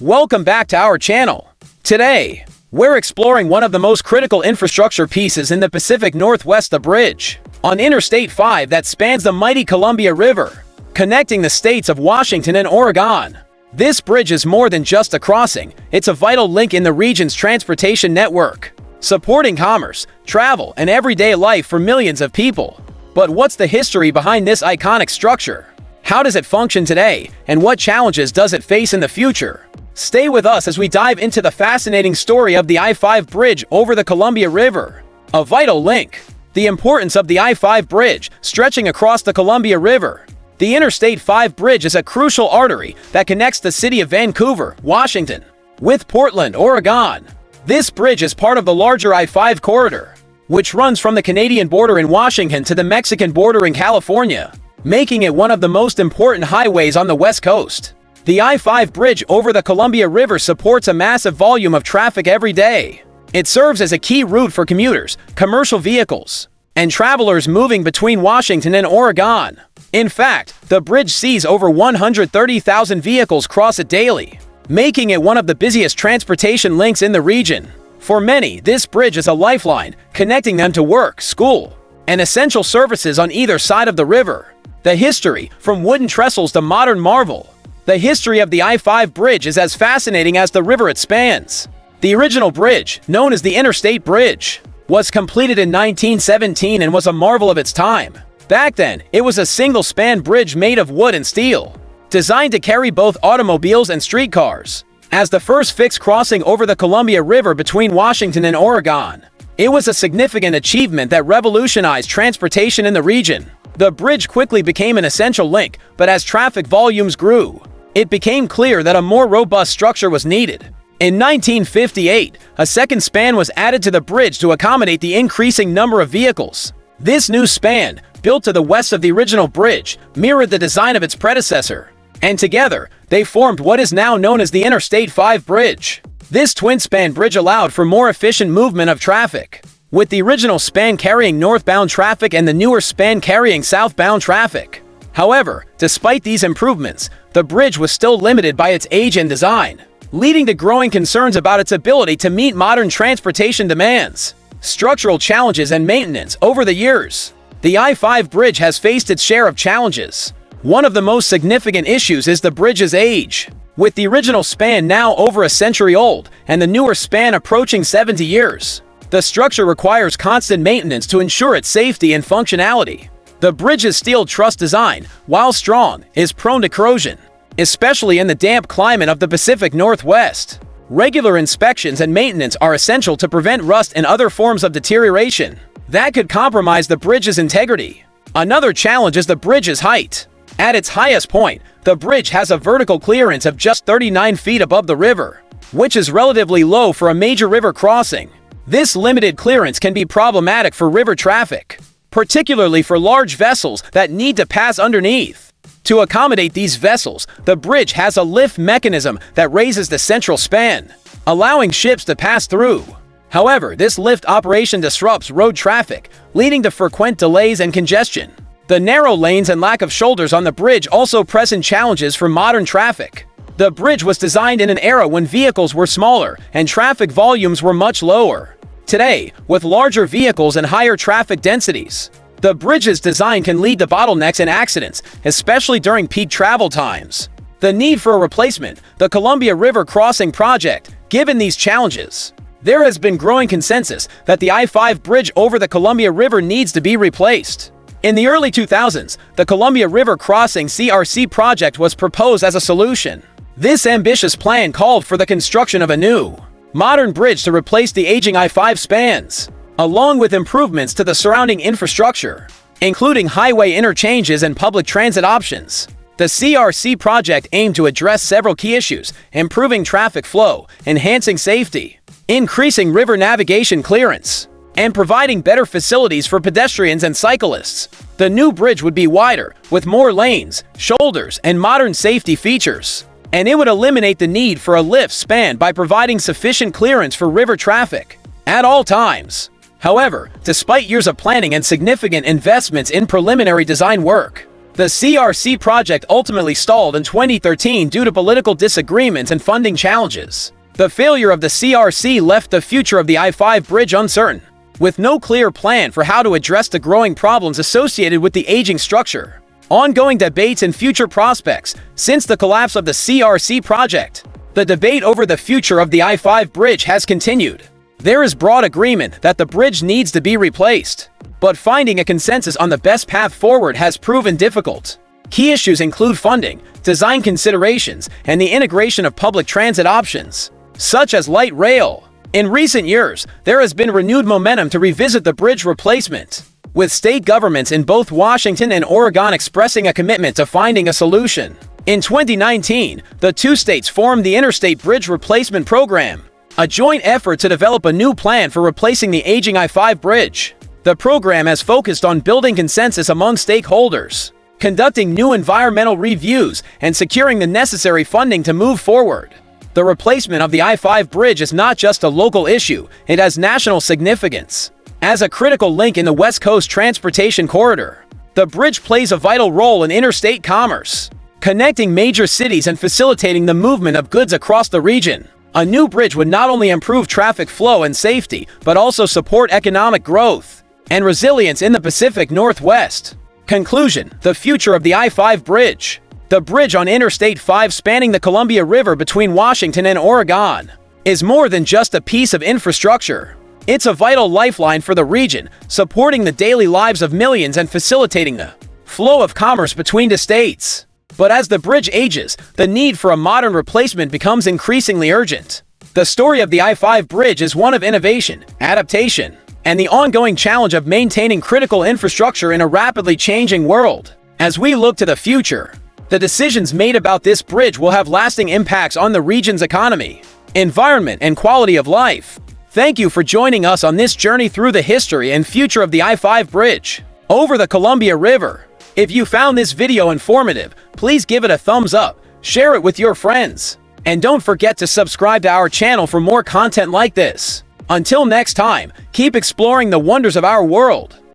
Welcome back to our channel. Today, we're exploring one of the most critical infrastructure pieces in the Pacific Northwest, the bridge on Interstate 5 that spans the mighty Columbia River, connecting the states of Washington and Oregon. This bridge is more than just a crossing, it's a vital link in the region's transportation network, supporting commerce, travel, and everyday life for millions of people. But what's the history behind this iconic structure? How does it function today, and what challenges does it face in the future? Stay with us as we dive into the fascinating story of the I-5 bridge over the Columbia River. A vital link. The importance of the I-5 bridge stretching across the Columbia River. The Interstate 5 bridge is a crucial artery that connects the city of Vancouver, Washington, with Portland, Oregon. This bridge is part of the larger I-5 corridor, which runs from the Canadian border in Washington to the Mexican border in California, making it one of the most important highways on the West Coast. The I-5 bridge over the Columbia River supports a massive volume of traffic every day. It serves as a key route for commuters, commercial vehicles, and travelers moving between Washington and Oregon. In fact, the bridge sees over 130,000 vehicles cross it daily, making it one of the busiest transportation links in the region. For many, this bridge is a lifeline, connecting them to work, school, and essential services on either side of the river. The history, from wooden trestles to modern marvel. The history of the I-5 bridge is as fascinating as the river it spans. The original bridge, known as the Interstate Bridge, was completed in 1917 and was a marvel of its time. Back then, it was a single-span bridge made of wood and steel, designed to carry both automobiles and streetcars. As the first fixed crossing over the Columbia River between Washington and Oregon, it was a significant achievement that revolutionized transportation in the region. The bridge quickly became an essential link, but as traffic volumes grew, it became clear that a more robust structure was needed. In 1958, a second span was added to the bridge to accommodate the increasing number of vehicles. This new span, built to the west of the original bridge, mirrored the design of its predecessor, and together, they formed what is now known as the Interstate 5 bridge. This twin-span bridge allowed for more efficient movement of traffic, with the original span carrying northbound traffic and the newer span carrying southbound traffic. However, despite these improvements, the bridge was still limited by its age and design, leading to growing concerns about its ability to meet modern transportation demands. Structural challenges and maintenance. Over the years, the I-5 bridge has faced its share of challenges. One of the most significant issues is the bridge's age, with the original span now over a century old and the newer span approaching 70 years. The structure requires constant maintenance to ensure its safety and functionality. The bridge's steel truss design, while strong, is prone to corrosion, especially in the damp climate of the Pacific Northwest. Regular inspections and maintenance are essential to prevent rust and other forms of deterioration that could compromise the bridge's integrity. Another challenge is the bridge's height. At its highest point, the bridge has a vertical clearance of just 39 feet above the river, which is relatively low for a major river crossing. This limited clearance can be problematic for river traffic, particularly for large vessels that need to pass underneath. To accommodate these vessels, the bridge has a lift mechanism that raises the central span, allowing ships to pass through. However, this lift operation disrupts road traffic, leading to frequent delays and congestion. The narrow lanes and lack of shoulders on the bridge also present challenges for modern traffic. The bridge was designed in an era when vehicles were smaller and traffic volumes were much lower. Today, with larger vehicles and higher traffic densities, the bridge's design can lead to bottlenecks and accidents, especially during peak travel times. The need for a replacement. The Columbia River Crossing Project. Given these challenges, there has been growing consensus that the I-5 bridge over the Columbia River needs to be replaced. In the early 2000s, the Columbia River Crossing (CRC) project was proposed as a solution. This ambitious plan called for the construction of a new, modern bridge to replace the aging I-5 spans, along with improvements to the surrounding infrastructure, including highway interchanges and public transit options. The CRC project aimed to address several key issues: improving traffic flow, enhancing safety, increasing river navigation clearance, and providing better facilities for pedestrians and cyclists. The new bridge would be wider, with more lanes, shoulders, and modern safety features, and it would eliminate the need for a lift span by providing sufficient clearance for river traffic at all times. However, despite years of planning and significant investments in preliminary design work, The CRC project ultimately stalled in 2013 due to political disagreements and funding challenges. The failure of the CRC left the future of the I-5 bridge uncertain, with no clear plan for how to address the growing problems associated with the aging structure. Ongoing debates and future prospects. Since the collapse of the CRC project, the debate over the future of the I-5 bridge has continued. There is broad agreement that the bridge needs to be replaced, but finding a consensus on the best path forward has proven difficult. Key issues include funding, design considerations, and the integration of public transit options, such as light rail. In recent years, there has been renewed momentum to revisit the bridge replacement, with state governments in both Washington and Oregon expressing a commitment to finding a solution. In 2019, the two states formed the Interstate Bridge Replacement Program, a joint effort to develop a new plan for replacing the aging I-5 bridge. The program has focused on building consensus among stakeholders, conducting new environmental reviews, and securing the necessary funding to move forward. The replacement of the I-5 bridge is not just a local issue, it has national significance. As a critical link in the West Coast transportation corridor, the bridge plays a vital role in interstate commerce, connecting major cities and facilitating the movement of goods across the region. A new bridge would not only improve traffic flow and safety, but also support economic growth and resilience in the Pacific Northwest. Conclusion: the future of the I-5 bridge. The bridge on Interstate 5 spanning the Columbia River between Washington and Oregon is more than just a piece of infrastructure. It's a vital lifeline for the region, supporting the daily lives of millions and facilitating the flow of commerce between the states. But as the bridge ages, the need for a modern replacement becomes increasingly urgent. The story of the I-5 bridge is one of innovation, adaptation, and the ongoing challenge of maintaining critical infrastructure in a rapidly changing world. As we look to the future, the decisions made about this bridge will have lasting impacts on the region's economy, environment, and quality of life. Thank you for joining us on this journey through the history and future of the I-5 bridge over the Columbia River. If you found this video informative, please give it a thumbs up, share it with your friends, and don't forget to subscribe to our channel for more content like this. Until next time, keep exploring the wonders of our world.